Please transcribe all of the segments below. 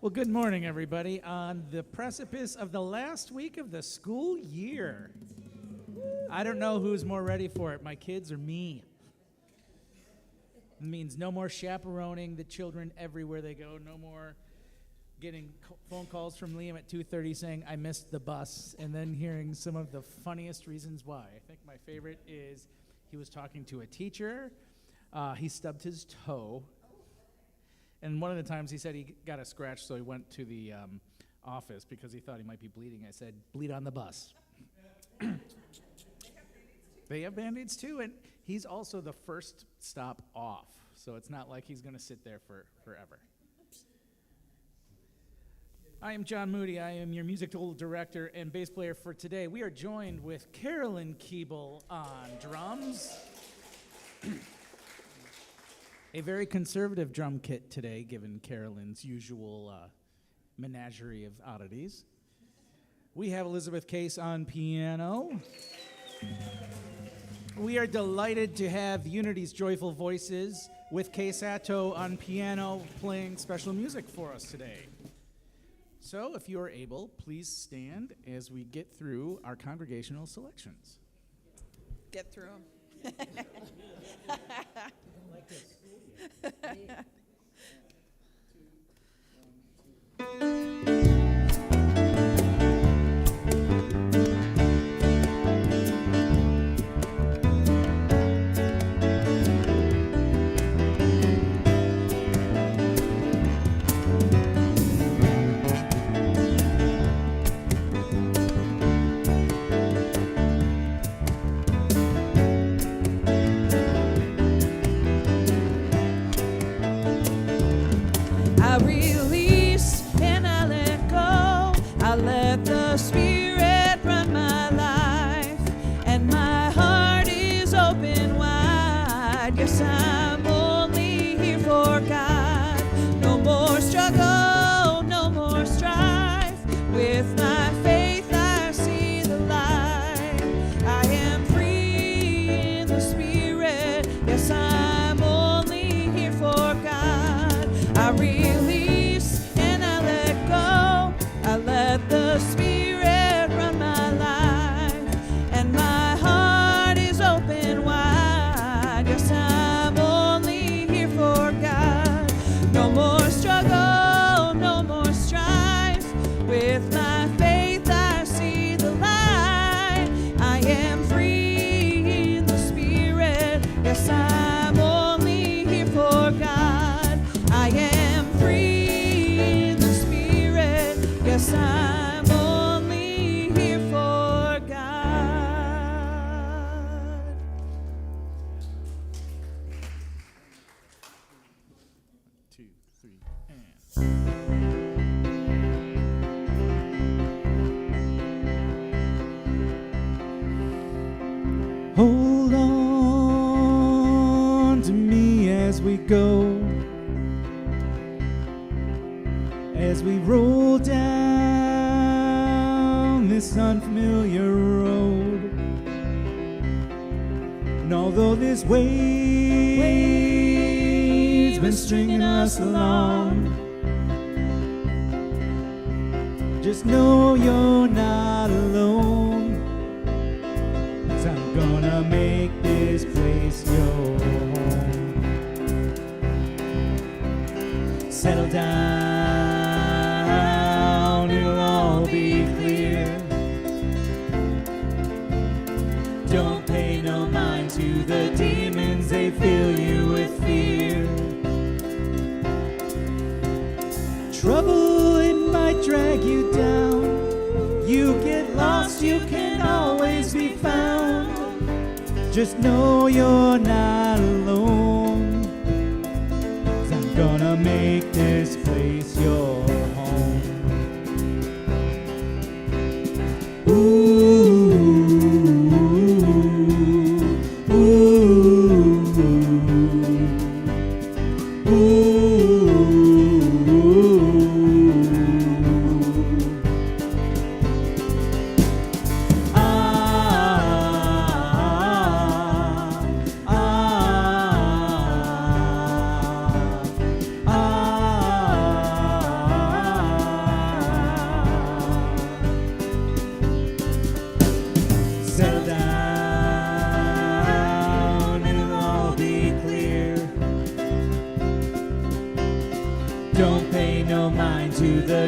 Well, good morning, everybody. On the precipice of the last week of the school year. I don't know who's more ready for it, my kids or me. It means no more chaperoning the children everywhere they go, no more getting phone calls from Liam at 2:30 saying, I missed the bus, and then hearing some of the funniest reasons why. I think my favorite is he was talking to a teacher. He stubbed his toe. And one of the times he said he got a scratch, so he went to the office because he thought he might be bleeding. I said, bleed on the bus. They have Band-Aids too, and he's also the first stop off, so it's not like he's going to sit there forever. I am John Moody. I am your musical director and bass player for today. We are joined with Carolyn Keeble on drums. A very conservative drum kit today, given Carolyn's usual menagerie of oddities. We have Elizabeth Case on piano. We are delighted to have Unity's Joyful Voices with Kay Sato on piano playing special music for us today. So if you are able, please stand as we get through our congregational selections. Get through them. I release and I let go. I let the Spirit run my life, and my heart is open wide. Yes, I'm only here for God. No more struggle, no more strife. With my faith I see the light. I am free in the Spirit. Yes, I'm only here for God. I release and I let go. I let the Spirit run my life, and my heart is open wide. Yes, I'm only here for God. No more struggle, no more strife. With my faith I see the light. I am free in the Spirit. Yes, I'm only here for God. I am free in the Spirit. Yes, I'm only here for God. 2, 3, and... Hold on to me as we go, as we roll down this unfamiliar road. And although this wave's been stringing us along, just know you're not alone. 'Cause I'm gonna make this place your home. Settle down, it'll all be clear. Don't pay no mind to the demons, they fill you with fear. Trouble, it might drag you down. You get lost, you can always be found. Just know you're not alone. 'Cause I'm gonna make this place your home.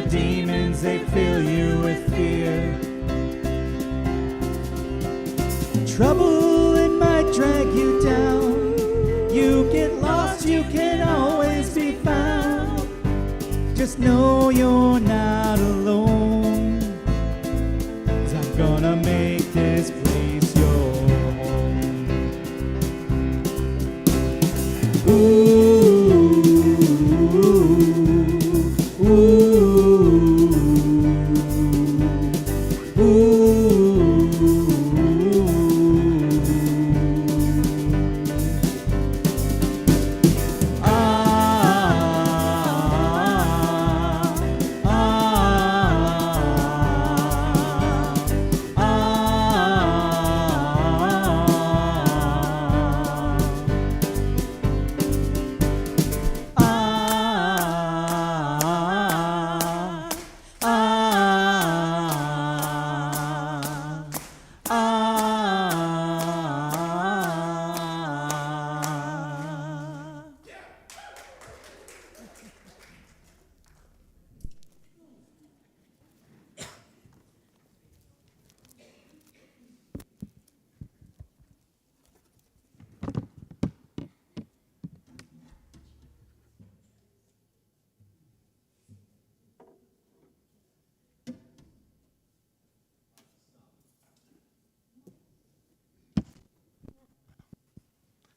the demons, they fill you with fear. Trouble, it might drag you down. You get lost, you can always be found. Just know you're not alone, 'cause I'm gonna make this place your home. Ooh, ooh, ooh,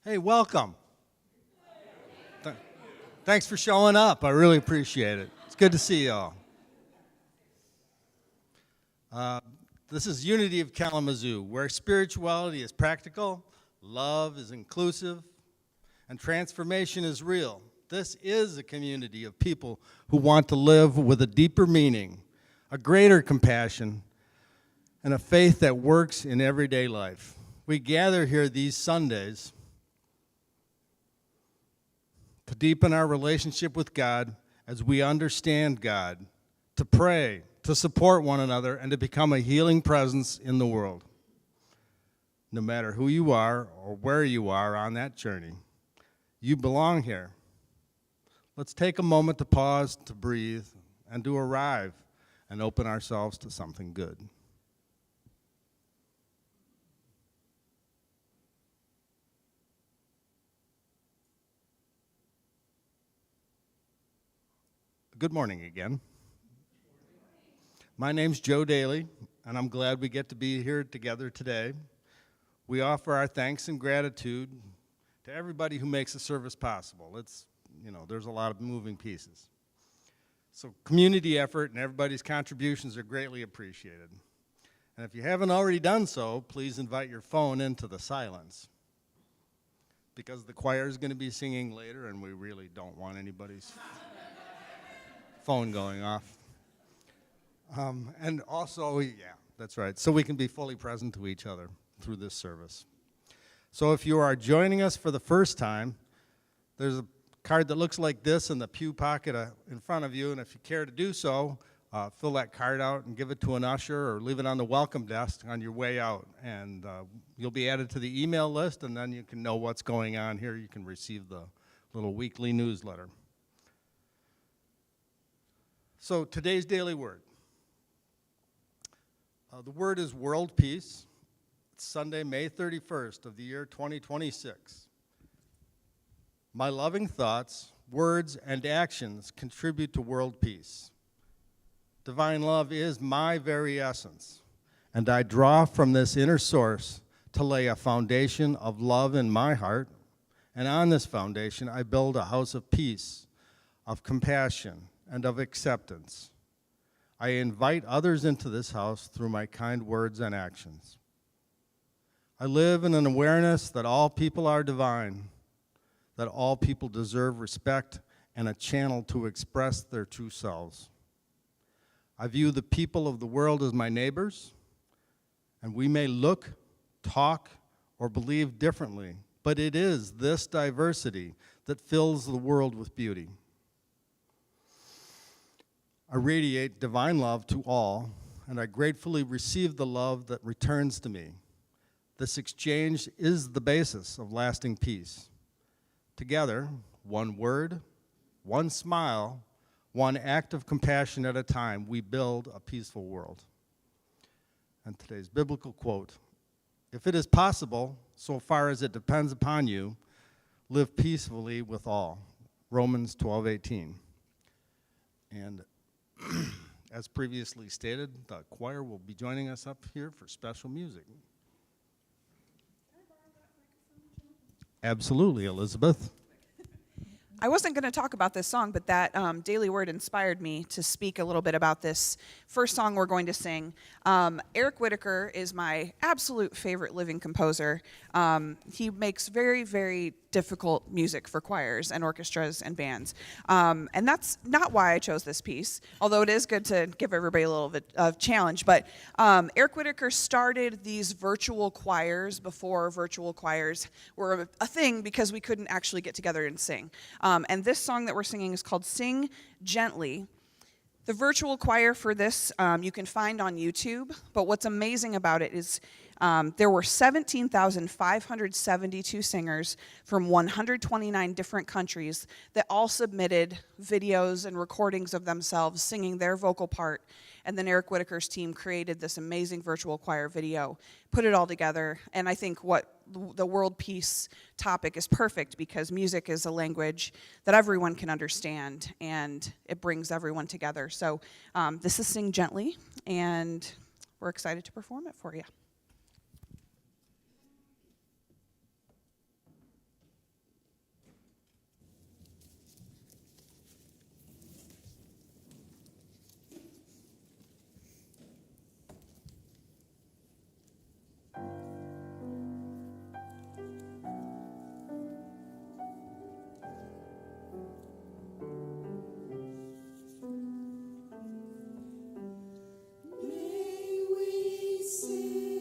Hey, welcome. Thanks for showing up. I really appreciate it. It's good to see you all. This is Unity of Kalamazoo, where spirituality is practical, love is inclusive, and transformation is real. This is a community of people who want to live with a deeper meaning, a greater compassion, and a faith that works in everyday life. We gather here these Sundays to deepen our relationship with God as we understand God, to pray, to support one another, and to become a healing presence in the world. No matter who you are or where you are on that journey, you belong here. Let's take a moment to pause, to breathe, and to arrive and open ourselves to something good. Good morning again. My name's Joe Daly, and I'm glad we get to be here together today. We offer our thanks and gratitude to everybody who makes the service possible. There's a lot of moving pieces. So community effort and everybody's contributions are greatly appreciated. And if you haven't already done so, please invite your phone into the silence, because the choir is going to be singing later, and we really don't want anybody's phone going off. And also, yeah, that's right, so we can be fully present to each other through this service. So if you are joining us for the first time, there's a card that looks like this in the pew pocket in front of you, and if you care to do so, fill that card out and give it to an usher or leave it on the welcome desk on your way out, and you'll be added to the email list, and then you can know what's going on here. You can receive the little weekly newsletter. So today's daily word. The word is world peace. It's Sunday, May 31st of the year 2026. My loving thoughts, words, and actions contribute to world peace. Divine love is my very essence, and I draw from this inner source to lay a foundation of love in my heart, and on this foundation I build a house of peace, of compassion, and of acceptance. I invite others into this house through my kind words and actions. I live in an awareness that all people are divine, that all people deserve respect and a channel to express their true selves. I view the people of the world as my neighbors, and we may look, talk, or believe differently, but it is this diversity that fills the world with beauty. I radiate divine love to all, and I gratefully receive the love that returns to me. This exchange is the basis of lasting peace. Together, one word, one smile, One act of compassion at a time, we build a peaceful world. And today's biblical quote, if it is possible, so far as it depends upon you, live peacefully with all. Romans 12:18. And as previously stated, the choir will be joining us up here for special music. Absolutely, Elizabeth. I wasn't going to talk about this song, but that daily word inspired me to speak a little bit about this first song we're going to sing. Eric Whitacre is my absolute favorite living composer. He makes very, very difficult music for choirs and orchestras and bands. And that's not why I chose this piece, although it is good to give everybody a little bit of challenge. But Eric Whitacre started these virtual choirs before virtual choirs were a thing because we couldn't actually get together and sing. And this song that we're singing is called Sing Gently. The virtual choir for this you can find on YouTube, but what's amazing about it is there were 17,572 singers from 129 different countries that all submitted videos and recordings of themselves singing their vocal part. And then Eric Whitacre's team created this amazing virtual choir video, put it all together. And I think what the world peace topic is perfect because music is a language that everyone can understand and it brings everyone together. So this is Sing Gently, and we're excited to perform it for you. May we sing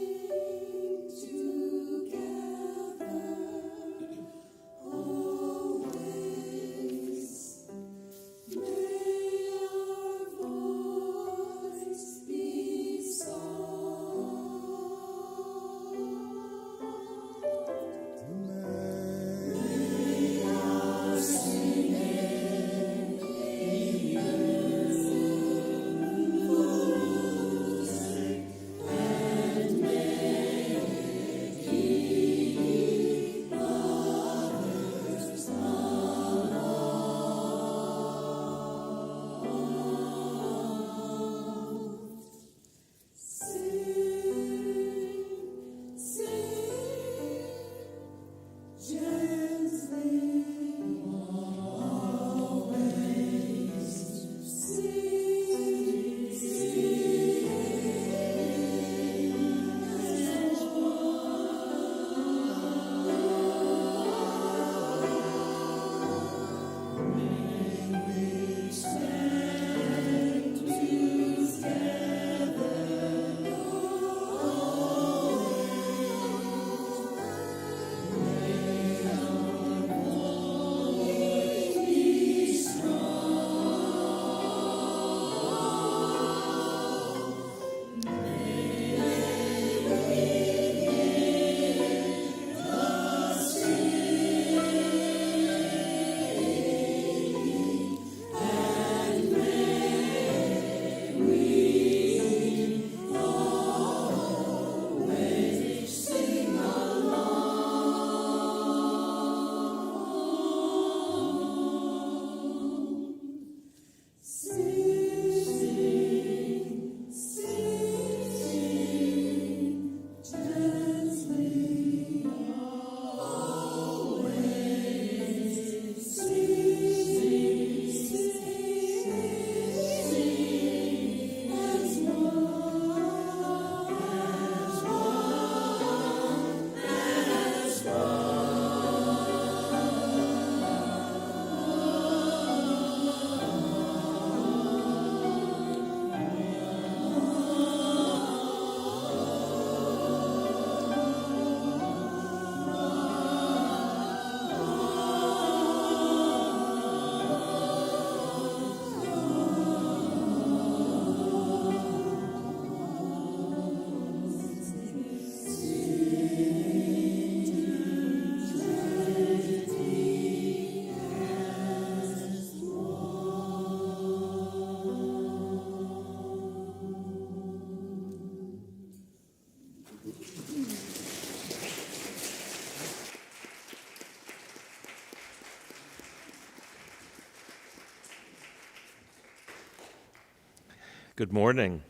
Good morning.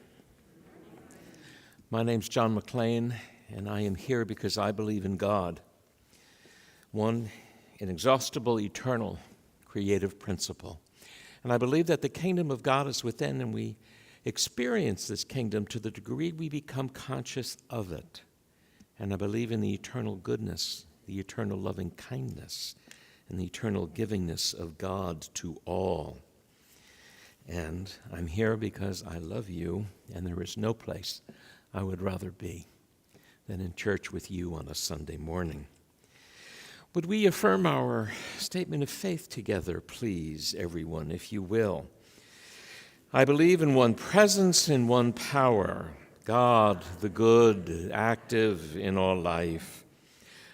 My name's John McLean, and I am here because I believe in God, one inexhaustible, eternal, creative principle. And I believe that the kingdom of God is within, and we experience this kingdom to the degree we become conscious of it. And I believe in the eternal goodness, the eternal loving kindness, and the eternal givingness of God to all. And I'm here because I love you, and there is no place I would rather be than in church with you on a Sunday morning. Would we affirm our statement of faith together, please, everyone, if you will? I believe in one presence and one power, God, the good, active in all life.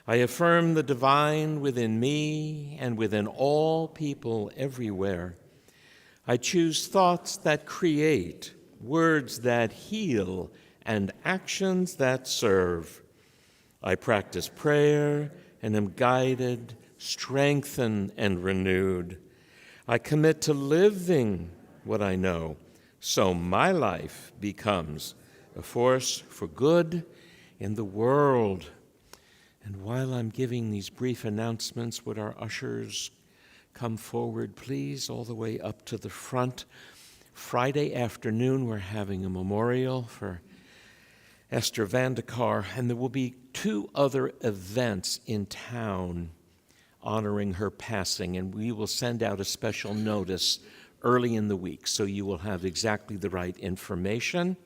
I affirm the divine within me and within all people everywhere. I choose thoughts that create, words that heal, and actions that serve. I practice prayer and am guided, strengthened, and renewed. I commit to living what I know, so my life becomes a force for good in the world. And while I'm giving these brief announcements, would our ushers come forward, please, all the way up to the front? Friday afternoon, we're having a memorial for Esther Vandekar, and there will be 2 other events in town honoring her passing, and we will send out a special notice early in the week, so you will have exactly the right information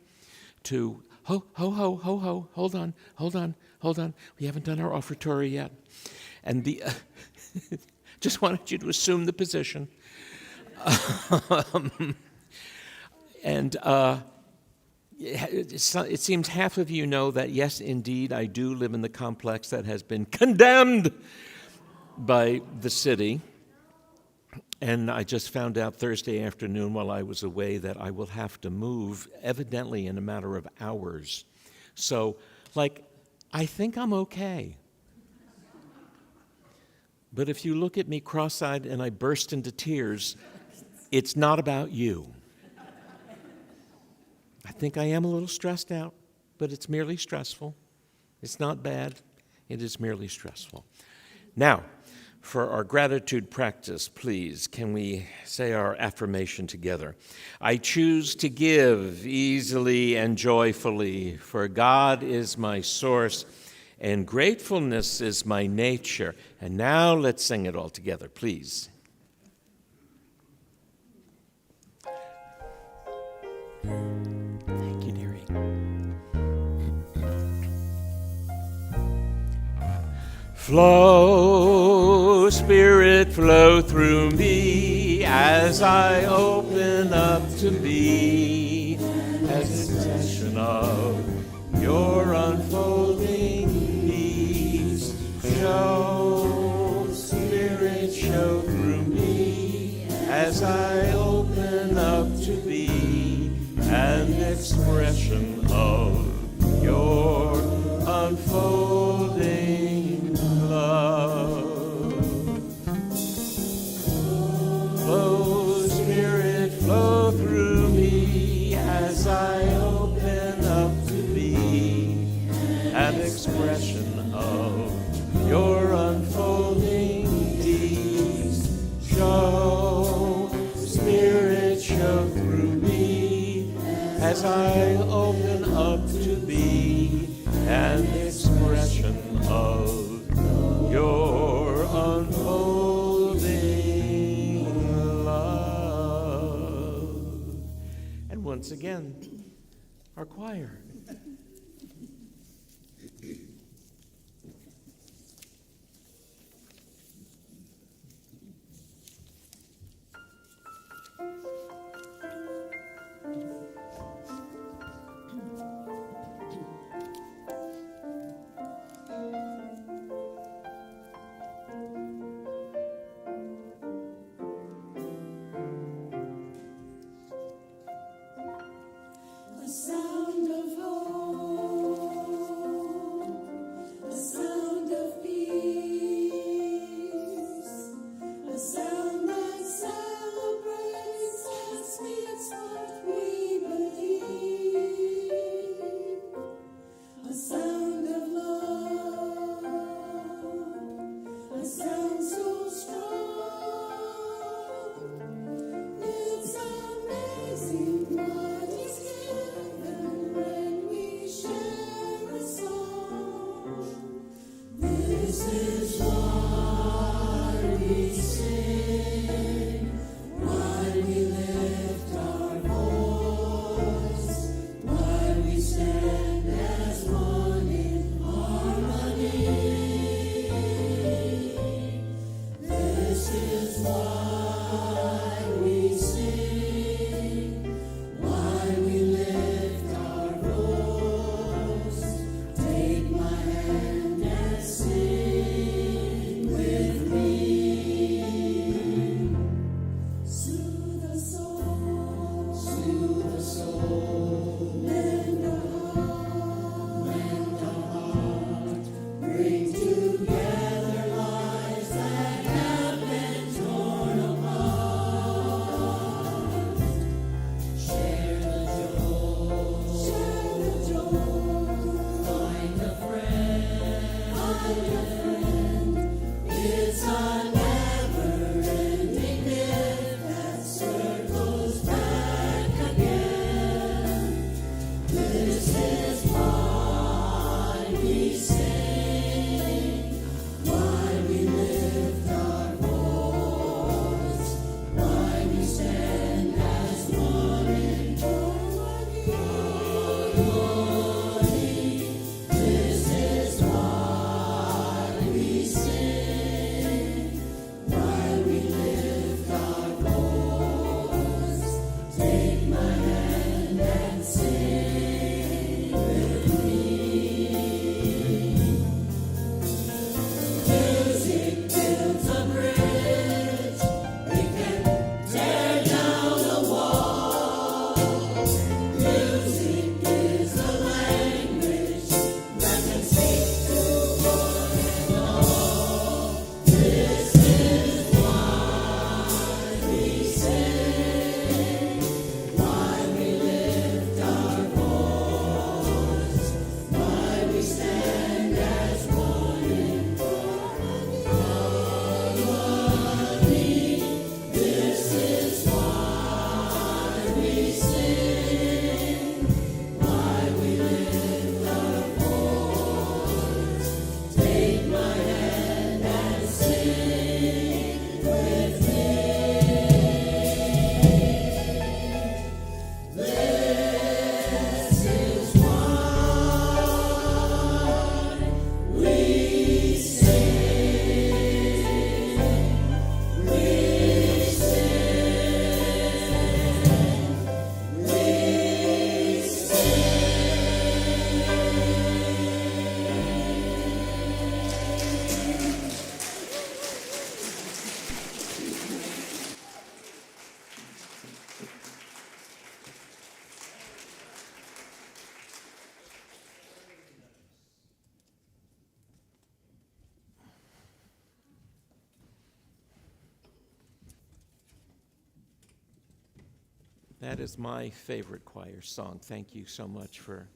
to, hold on, we haven't done our offertory yet. And the, just wanted you to assume the position. It seems half of you know that, yes, indeed, I do live in the complex that has been condemned by the city. And I just found out Thursday afternoon while I was away that I will have to move, evidently in a matter of hours. So, I think I'm okay. But if you look at me cross-eyed and I burst into tears, it's not about you. I think I am a little stressed out, but it's merely stressful. It's not bad. It is merely stressful. Now, for our gratitude practice, please, can we say our affirmation together? I choose to give easily and joyfully, for God is my source, and gratefulness is my nature. And now let's sing it all together, please. Thank you, dearie. Flow, Spirit, flow through me as I open up to be as expression of your unfolding peace. Show, Spirit, show through me as I open up to be an expression of your unfolding love. Flow, Spirit, flow through me as I open up to be an expression of your unfolding peace. Show, Spirit, show through me as I open up to be an expression of your unfolding love. And once again, our choir. Sound that celebrates and speaks what we believe. That is my favorite choir song. Thank you so much for...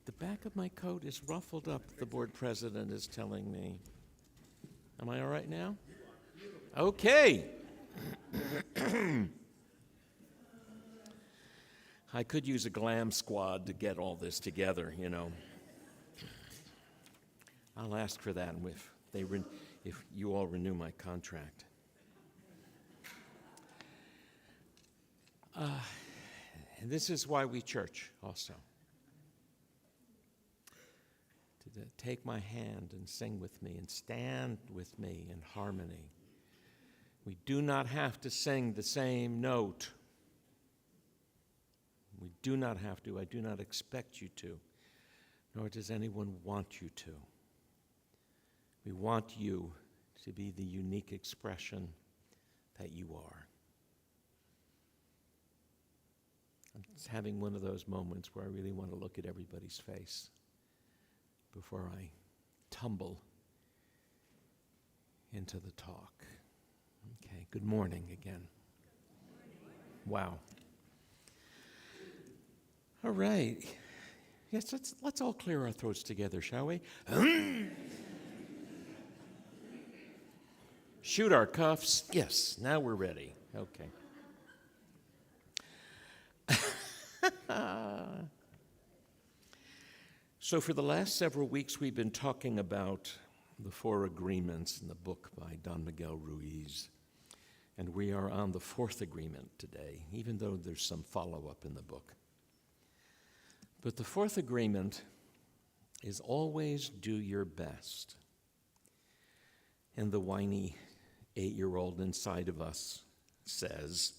The back of my coat is ruffled up, the board president is telling me. Am I all right now? Okay. I could use a glam squad to get all this together, you know. I'll ask for that if you all renew my contract. And this is why we church also. To take my hand and sing with me and stand with me in harmony. We do not have to sing the same note. We do not have to. I do not expect you to, nor does anyone want you to. We want you to be the unique expression that you are. I'm just having one of those moments where I really want to look at everybody's face before I tumble into the talk. Okay, good morning again. Wow. All right. Yes, let's all clear our throats together, shall we? Shoot our cuffs. Yes, now we're ready. Okay. So for the last several weeks, we've been talking about the 4 agreements in the book by Don Miguel Ruiz. And we are on the 4th agreement today, even though there's some follow-up in the book. But the 4th agreement is always do your best. And the whiny 8-year-old inside of us says,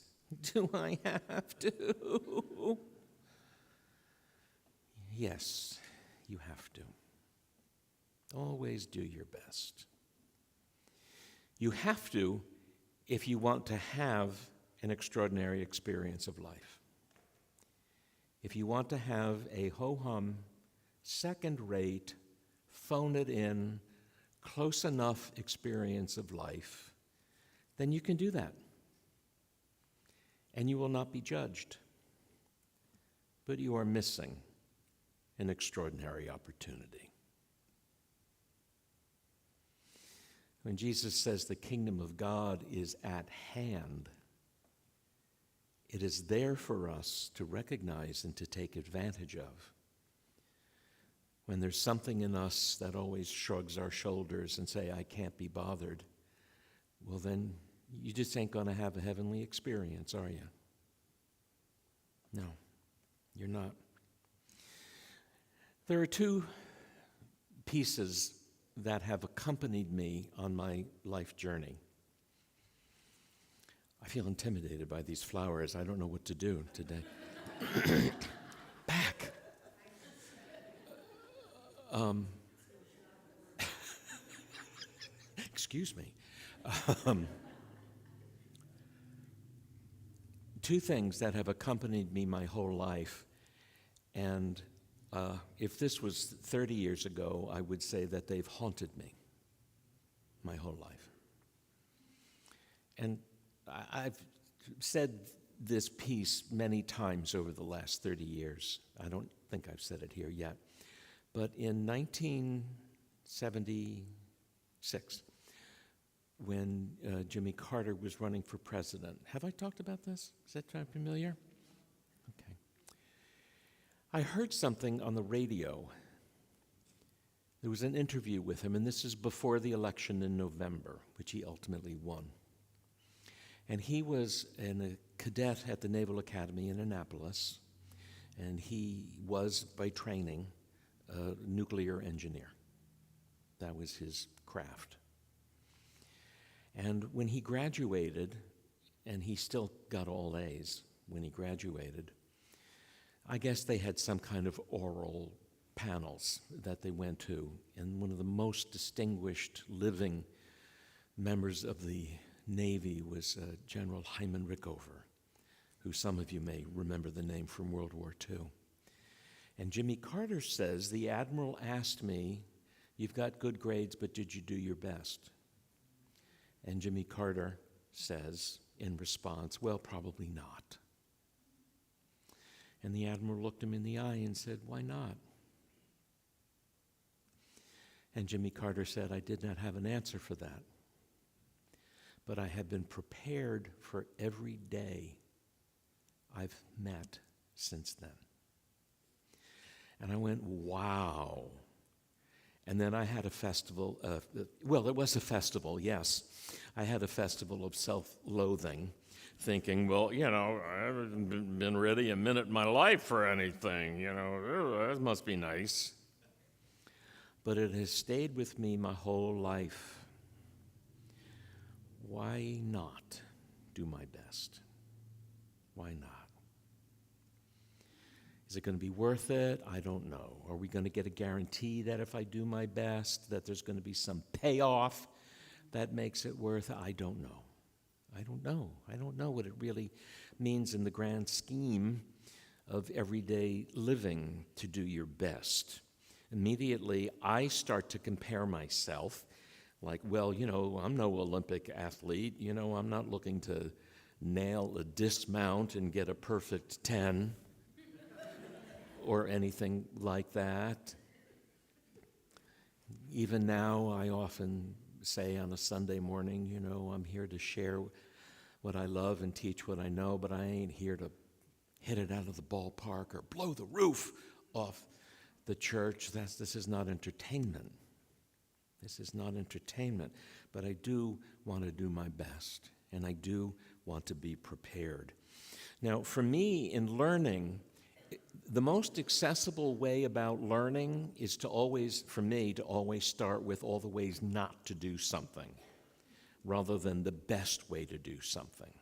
do I have to? Yes, you have to. Always do your best. You have to if you want to have an extraordinary experience of life. If you want to have a ho-hum, second-rate, phone-it-in, close-enough experience of life, then you can do that. And you will not be judged. But you are missing an extraordinary opportunity. When Jesus says the kingdom of God is at hand, it is there for us to recognize and to take advantage of. When there's something in us that always shrugs our shoulders and say, I can't be bothered, well then you just ain't going to have a heavenly experience, are you? No, you're not. There are two pieces that have accompanied me on my life journey. I feel intimidated by these flowers. I don't know what to do today. Back. Excuse me. Two things that have accompanied me my whole life, and if this was 30 years ago, I would say that they've haunted me my whole life. And I've said this piece many times over the last 30 years. I don't think I've said it here yet. But in 1976, when Jimmy Carter was running for president, have I talked about this? Does that sound familiar? Okay. I heard something on the radio. There was an interview with him, and this is before the election in November, which he ultimately won. And he was a cadet at the Naval Academy in Annapolis, and he was, by training, a nuclear engineer. That was his craft. And when he graduated, and he still got all A's when he graduated, I guess they had some kind of oral panels that they went to, and one of the most distinguished living members of the Navy was General Hyman Rickover, who some of you may remember the name from World War II. And Jimmy Carter says, the admiral asked me, you've got good grades, but did you do your best? And Jimmy Carter says, in response, well, probably not. And the admiral looked him in the eye and said, why not? And Jimmy Carter said, I did not have an answer for that, but I have been prepared for every day I've met since then. And I went, wow. And then I had a festival, well, it was a festival, yes. I had a festival of self-loathing, thinking, well, you know, I haven't been ready a minute in my life for anything, you know, that must be nice. But it has stayed with me my whole life. Why not do my best? Why not? Is it going to be worth it? I don't know. Are we going to get a guarantee that if I do my best, that there's going to be some payoff that makes it worth it? I don't know. I don't know. I don't know what it really means in the grand scheme of everyday living to do your best. Immediately, I start to compare myself, like, well, you know, I'm no Olympic athlete. You know, I'm not looking to nail a dismount and get a perfect 10 or anything like that. Even now, I often say on a Sunday morning, you know, I'm here to share what I love and teach what I know, but I ain't here to hit it out of the ballpark or blow the roof off the church. This is not entertainment. This is not entertainment, but I do want to do my best, and I do want to be prepared. Now, for me, in learning, the most accessible way about learning is to always, for me, to always start with all the ways not to do something, rather than the best way to do something.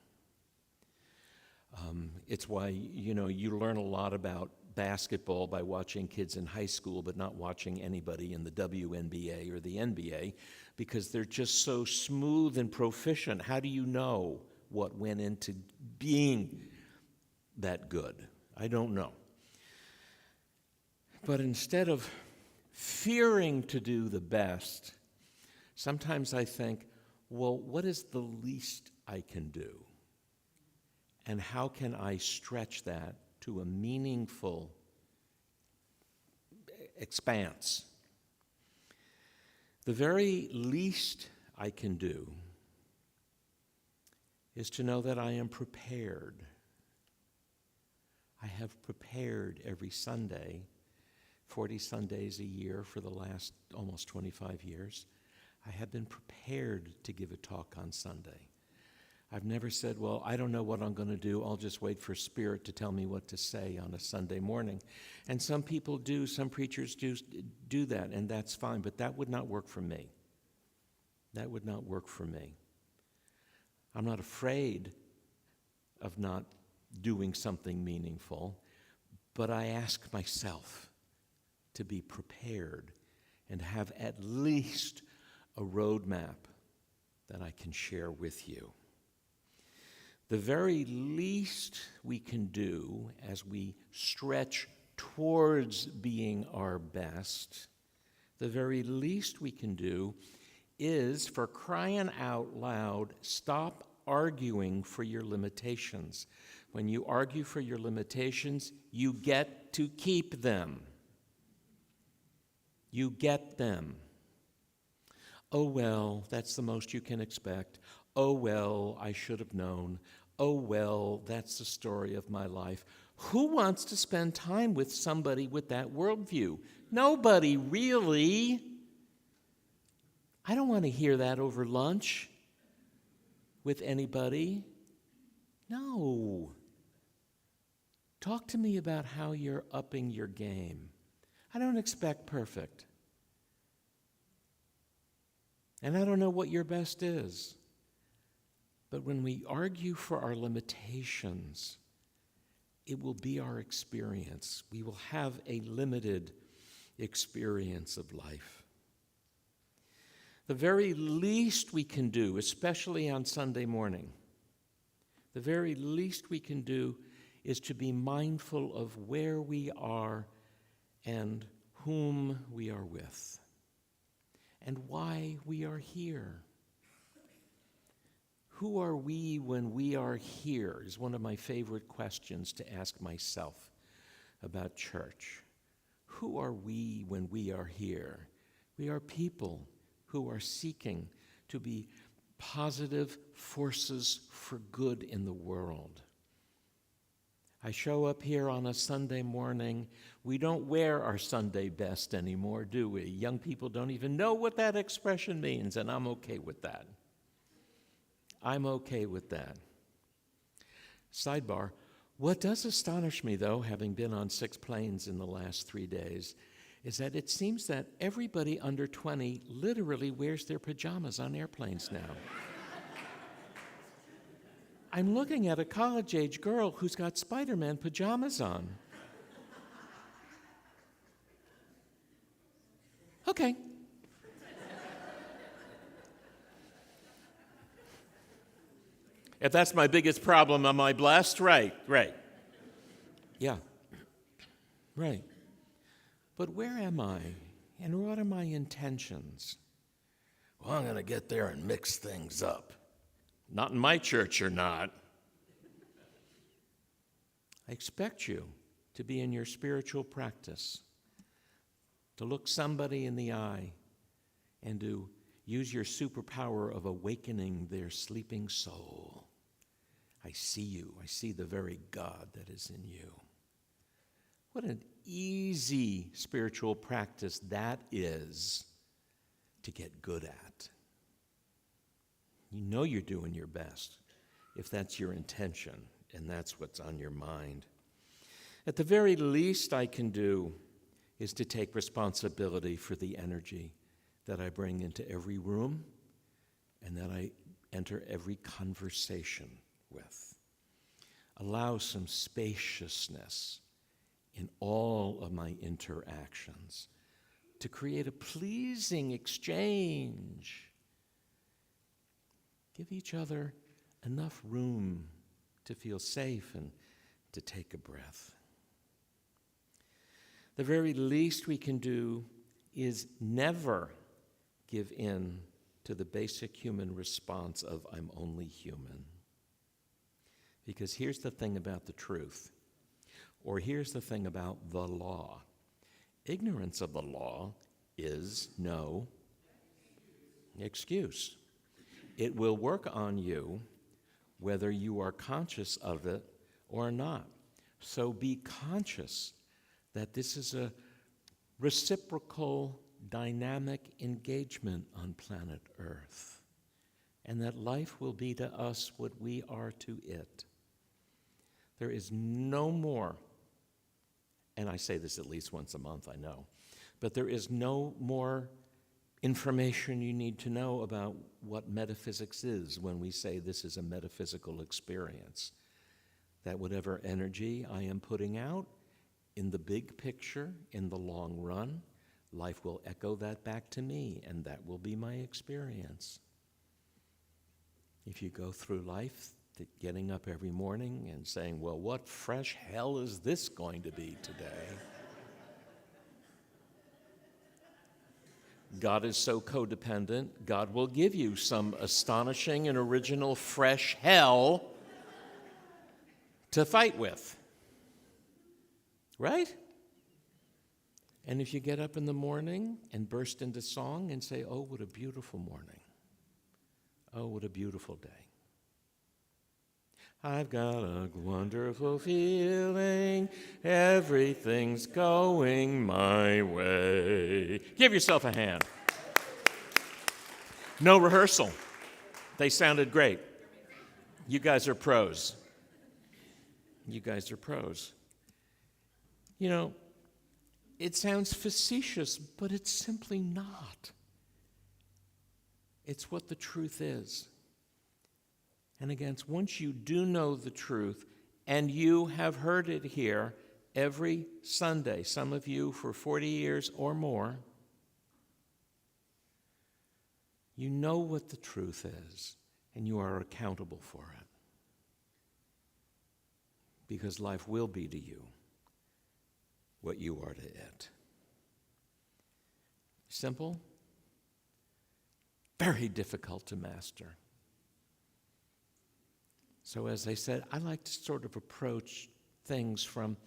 It's why, you know, you learn a lot about basketball by watching kids in high school, but not watching anybody in the WNBA or the NBA, because they're just so smooth and proficient. How do you know what went into being that good? I don't know. But instead of fearing to do the best, sometimes I think, well, what is the least I can do? And how can I stretch that to a meaningful expanse? The very least I can do is to know that I am prepared I have prepared every Sunday, 40 Sundays a year for the last almost 25 years. I have been prepared to give a talk on Sunday. I've never said, well, I don't know what I'm going to do. I'll just wait for Spirit to tell me what to say on a Sunday morning. And some people do, some preachers do that, and that's fine, but that would not work for me. That would not work for me. I'm not afraid of not doing something meaningful, but I ask myself to be prepared and have at least a roadmap that I can share with you. The very least we can do as we stretch towards being our best, the very least we can do is, for crying out loud, stop arguing for your limitations. When you argue for your limitations, you get to keep them. You get them. Oh, well, that's the most you can expect. Oh, well, I should have known. Oh, well, that's the story of my life. Who wants to spend time with somebody with that worldview? Nobody, really. I don't want to hear that over lunch with anybody. No. Talk to me about how you're upping your game. I don't expect perfect. And I don't know what your best is. But when we argue for our limitations, it will be our experience. We will have a limited experience of life. The very least we can do, especially on Sunday morning, the very least we can do is to be mindful of where we are and whom we are with and why we are here. Who are we when we are here is one of my favorite questions to ask myself about church. Who are we when we are here? We are people who are seeking to be positive forces for good in the world. I show up here on a Sunday morning. We don't wear our Sunday best anymore, do we? Young people don't even know what that expression means, and I'm okay with that. I'm okay with that. Sidebar, what does astonish me, though, having been on 6 planes in the last 3 days, is that it seems that everybody under 20 literally wears their pajamas on airplanes now. I'm looking at a college-age girl who's got Spider-Man pajamas on. Okay. If that's my biggest problem, am I blessed? Right. Yeah. Right. But where am I, and what are my intentions? Well, I'm going to get there and mix things up. Not in my church, you're not. I expect you to be in your spiritual practice, to look somebody in the eye and to use your superpower of awakening their sleeping soul. I see you. I see the very God that is in you. What an easy spiritual practice that is to get good at. You know you're doing your best if that's your intention and that's what's on your mind. At the very least I can do is to take responsibility for the energy that I bring into every room and that I enter every conversation with. Allow some spaciousness in all of my interactions to create a pleasing exchange. Give each other enough room to feel safe and to take a breath. The very least we can do is never give in to the basic human response of I'm only human. Because here's the thing about the truth, or here's the thing about the law. Ignorance of the law is no excuse. It will work on you whether you are conscious of it or not. So be conscious that this is a reciprocal, dynamic engagement on planet Earth, and that life will be to us what we are to it. There is no more, and I say this at least once a month, I know, but there is no more information you need to know about what metaphysics is when we say this is a metaphysical experience. That whatever energy I am putting out in the big picture, in the long run, life will echo that back to me, and that will be my experience. If you go through life getting up every morning and saying, well, what fresh hell is this going to be today? God is so codependent, God will give you some astonishing and original fresh hell to fight with. Right? And if you get up in the morning and burst into song and say, oh, what a beautiful morning. Oh, what a beautiful day. I've got a wonderful feeling, everything's going my way. Give yourself a hand. No rehearsal. They sounded great. You guys are pros. You guys are pros. You know, it sounds facetious, but it's simply not. It's what the truth is. And again, once you do know the truth, and you have heard it here every Sunday, some of you for 40 years or more, you know what the truth is, and you are accountable for it. Because life will be to you what you are to it. Simple, very difficult to master. So as I said, I like to sort of approach things from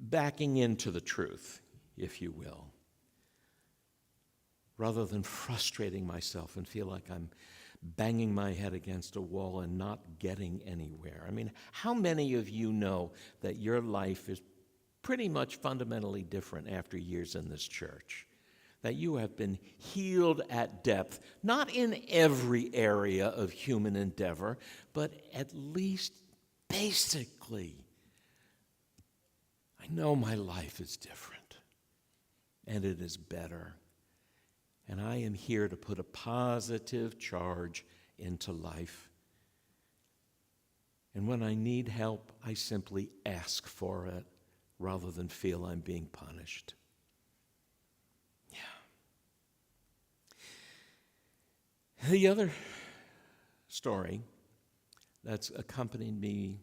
backing into the truth, if you will, rather than frustrating myself and feel like I'm banging my head against a wall and not getting anywhere. I mean, how many of you know that your life is pretty much fundamentally different after years in this church? That you have been healed at depth, not in every area of human endeavor, but at least basically. I know my life is different, and it is better. And I am here to put a positive charge into life. And when I need help, I simply ask for it rather than feel I'm being punished. The other story that's accompanied me,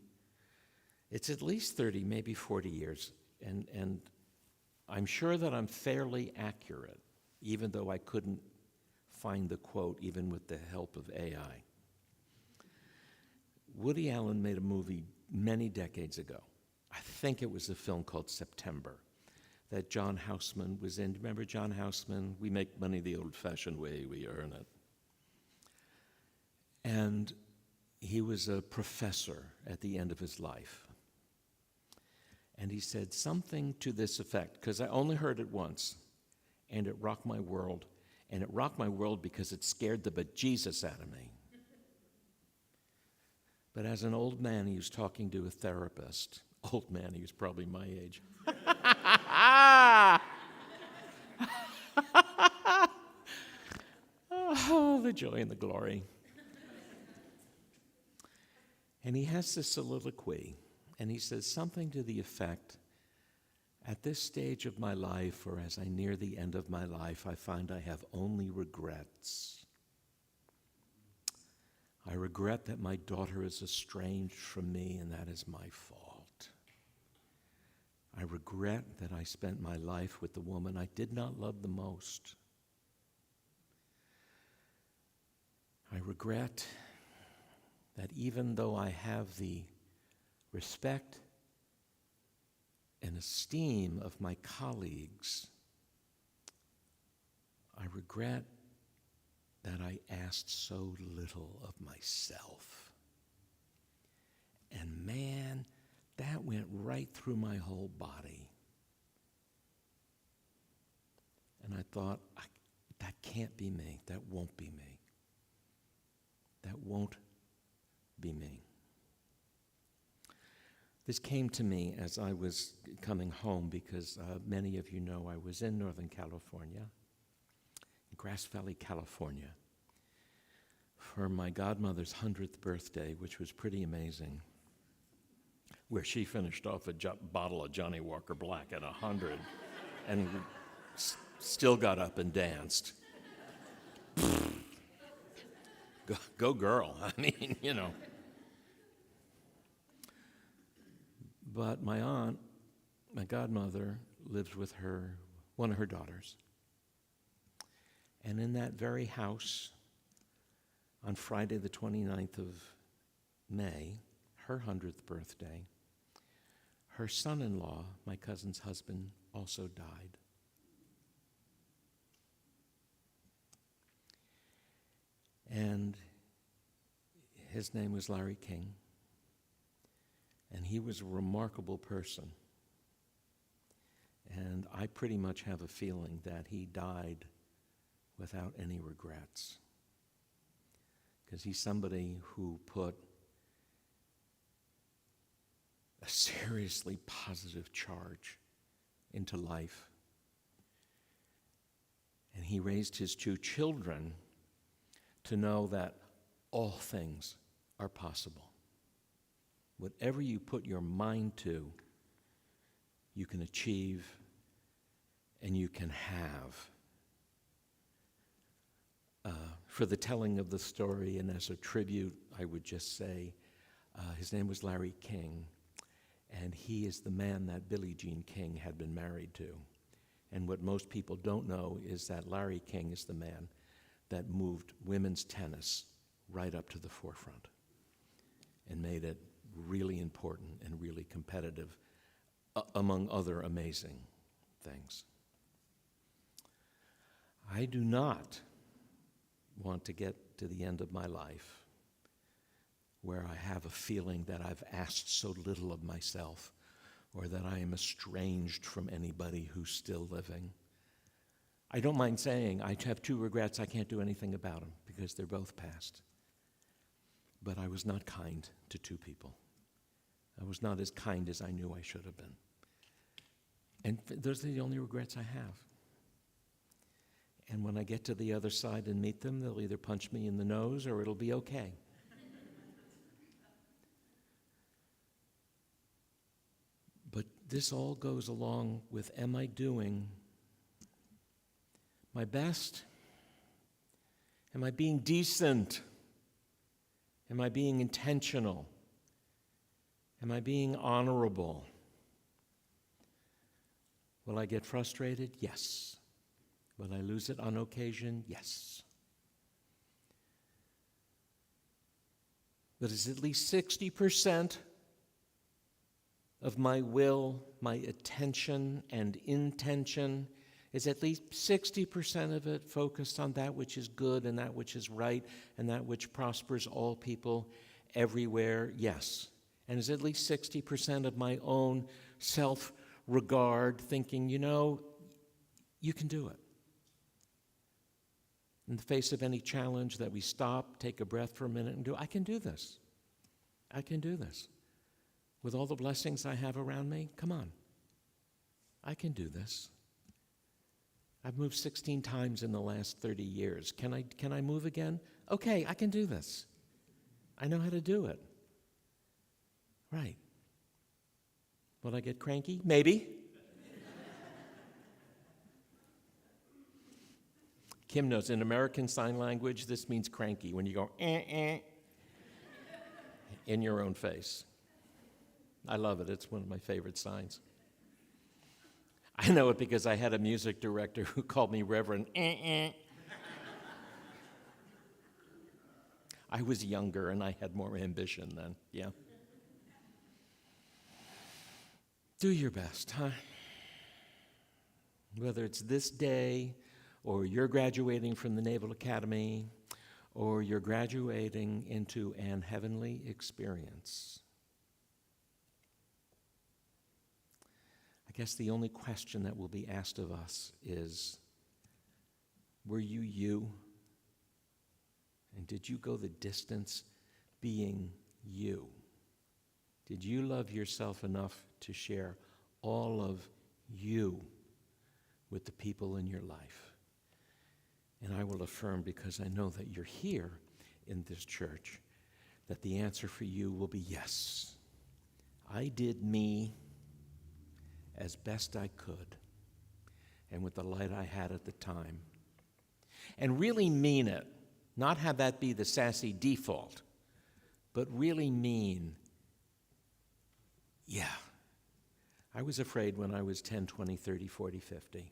it's at least 30, maybe 40 years, and I'm sure that I'm fairly accurate, even though I couldn't find the quote even with the help of AI. Woody Allen made a movie many decades ago. I think it was a film called September that John Houseman was in. Remember John Houseman? We make money the old-fashioned way, we earn it. And he was a professor at the end of his life. And he said something to this effect, because I only heard it once, and it rocked my world. And it rocked my world because it scared the bejesus out of me. But as an old man, he was talking to a therapist. Old man, he was probably my age. Oh, the joy and the glory. And he has this soliloquy, and he says something to the effect, at this stage of my life, or as I near the end of my life, I find I have only regrets. I regret that my daughter is estranged from me, and that is my fault. I regret that I spent my life with the woman I did not love the most. I regret that even though I have the respect and esteem of my colleagues, I regret that I asked so little of myself. And man, that went right through my whole body. And I thought, that can't be me. That won't be me. That won't be me. This came to me as I was coming home because many of you know I was in Northern California, in Grass Valley, California, for my godmother's 100th birthday, which was pretty amazing, where she finished off a bottle of Johnny Walker Black at 100 and still got up and danced. Go girl. I mean, you know. But my aunt, my godmother, lives with one of her daughters. And in that very house, on Friday the 29th of May, her 100th birthday, her son-in-law, my cousin's husband, also died. And his name was Larry King. And he was a remarkable person. And I pretty much have a feeling that he died without any regrets. Because he's somebody who put a seriously positive charge into life. And he raised his two children to know that all things are possible. Whatever you put your mind to, you can achieve and you can have. For the telling of the story and as a tribute, I would just say his name was Larry King, and he is the man that Billie Jean King had been married to. And what most people don't know is that Larry King is the man that moved women's tennis right up to the forefront and made it really important and really competitive, among other amazing things. I do not want to get to the end of my life where I have a feeling that I've asked so little of myself or that I am estranged from anybody who's still living. I don't mind saying I have two regrets. I can't do anything about them because they're both past. But I was not kind to two people. I was not as kind as I knew I should have been. And those are the only regrets I have. And when I get to the other side and meet them, they'll either punch me in the nose or it'll be okay. But this all goes along with, am I doing my best? Am I being decent? Am I being intentional? Am I being honorable? Will I get frustrated? Yes. Will I lose it on occasion? Yes. But is at least 60% of my will, my attention and intention, is at least 60% of it focused on that which is good and that which is right and that which prospers all people everywhere? Yes. And is at least 60% of my own self-regard, thinking, you can do it. In the face of any challenge that we stop, take a breath for a minute and do, I can do this. I can do this. With all the blessings I have around me, come on. I can do this. I've moved 16 times in the last 30 years. Can I move again? Okay, I can do this. I know how to do it. Right. Will I get cranky? Maybe. Kim knows in American Sign Language, this means cranky, when you go, in your own face. I love it. It's one of my favorite signs. I know it because I had a music director who called me Reverend. I was younger and I had more ambition then, yeah. Do your best, huh? Whether it's this day, or you're graduating from the Naval Academy, or you're graduating into an heavenly experience. guess the only question that will be asked of us is, were you you? And did you go the distance being you? Did you love yourself enough to share all of you with the people in your life? And I will affirm, because I know that you're here in this church, that the answer for you will be yes. I did me as best I could and with the light I had at the time. And really mean it. Not have that be the sassy default, but really mean, yeah, I was afraid when I was 10, 20, 30, 40, 50.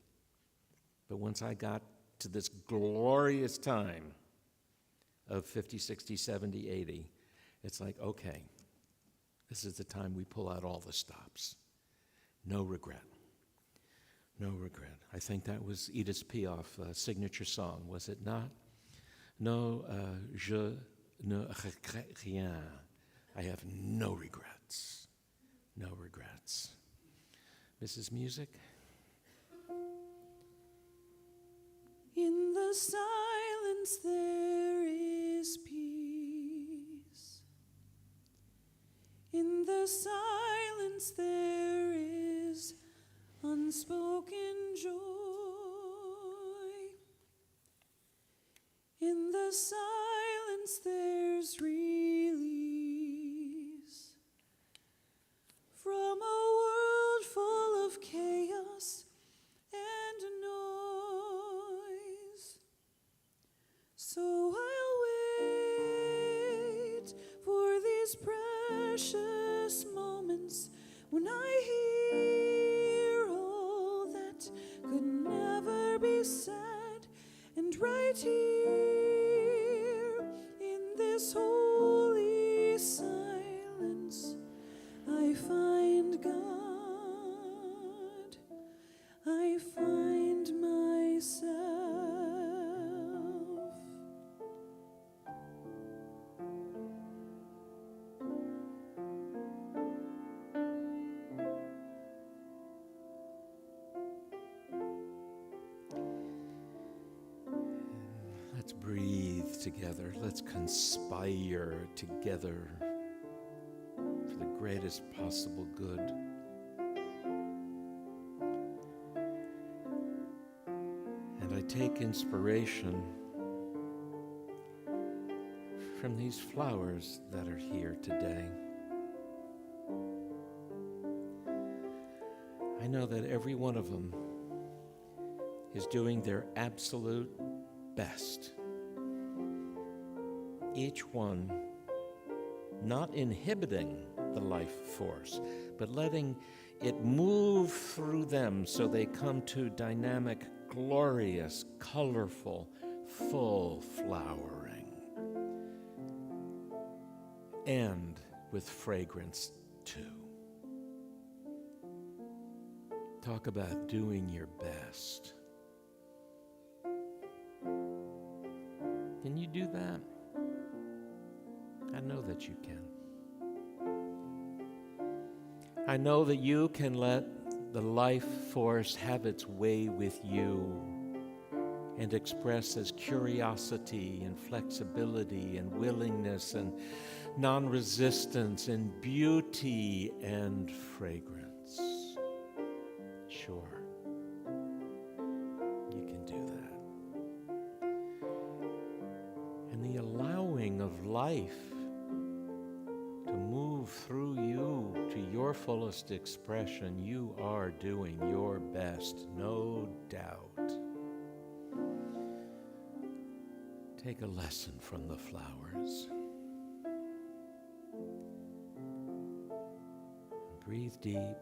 But once I got to this glorious time of 50, 60, 70, 80, it's like, okay, this is the time we pull out all the stops. No regret. No regret. I think that was Edith Piaf's signature song, was it not? No, je ne regrette rien. I have no regrets. No regrets. Mrs. Music? In the silence there is peace. In the silence there is unspoken joy. In the silence there's release from a world full of chaos and noise. So I'll wait for these precious moments when I hear all that could never be said, and right here in this holy silence I find God, I find myself. Let's breathe together. Let's conspire together for the greatest possible good. And I take inspiration from these flowers that are here today. I know that every one of them is doing their absolute best. Each one not inhibiting the life force, but letting it move through them so they come to dynamic, glorious, colorful, full flowering. And with fragrance too. Talk about doing your best. Can you do that? I know that you can. I know that you can let the life force have its way with you and express as curiosity and flexibility and willingness and non-resistance and beauty and fragrance. Sure, you can do that. And the allowing of life to move through you to your fullest expression, you are doing your best, no doubt. Take a lesson from the flowers. Breathe deep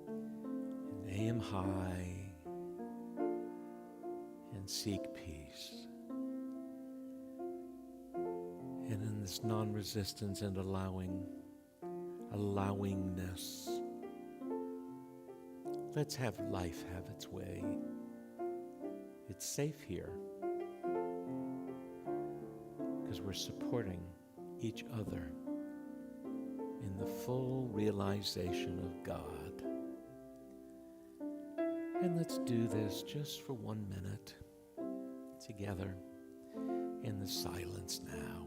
and aim high and seek peace. And in this non-resistance and allowingness, let's have life have its way. It's safe here because we're supporting each other in the full realization of God And let's do this just for 1 minute together in the silence now.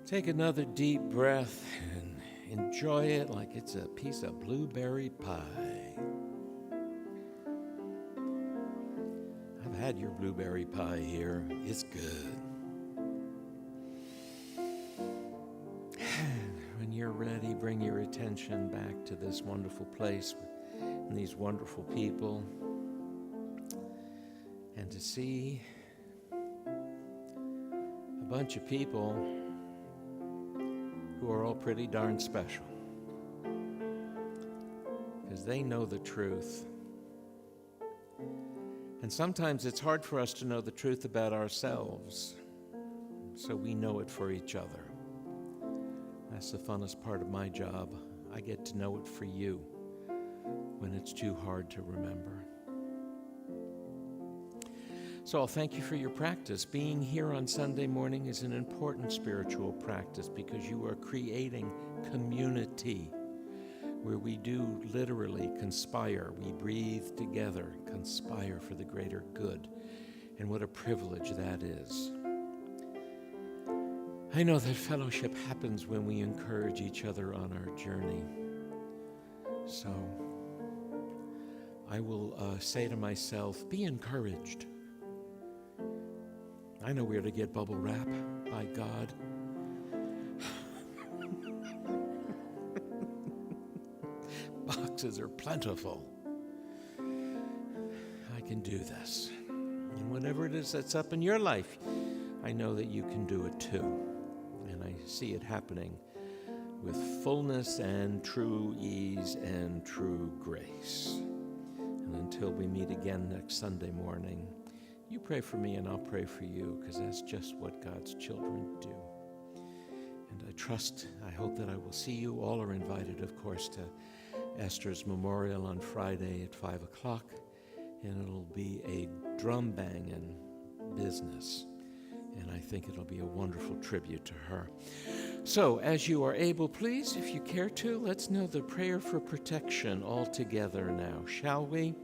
Take another deep breath and enjoy it like it's a piece of blueberry pie. I've had your blueberry pie here. It's good. When you're ready, bring your attention back to this wonderful place and these wonderful people, and to see a bunch of people who are all pretty darn special, because they know the truth. And sometimes it's hard for us to know the truth about ourselves, so we know it for each other. That's the funnest part of my job. I get to know it for you when it's too hard to remember. So I'll thank you for your practice. Being here on Sunday morning is an important spiritual practice because you are creating community where we do literally conspire. We breathe together, conspire for the greater good. And what a privilege that is. I know that fellowship happens when we encourage each other on our journey. So I will say to myself, be encouraged. I know where to get bubble wrap, by God. Boxes are plentiful. I can do this. And whatever it is that's up in your life, I know that you can do it too. And I see it happening with fullness and true ease and true grace. And until we meet again next Sunday morning, you pray for me and I'll pray for you, because that's just what God's children do. And I hope that I will see you. All are invited, of course, to Esther's memorial on Friday at 5 o'clock, and it'll be a drum banging business. And I think it'll be a wonderful tribute to her. So, as you are able, please, if you care to, let's know the prayer for protection all together now, shall we?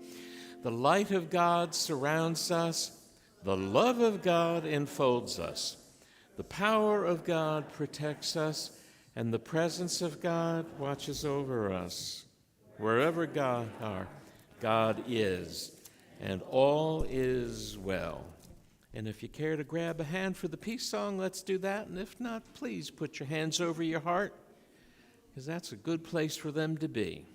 The light of God surrounds us. The love of God enfolds us. The power of God protects us. And the presence of God watches over us. Wherever God is. And all is well. And if you care to grab a hand for the peace song, let's do that. And if not, please put your hands over your heart, because that's a good place for them to be.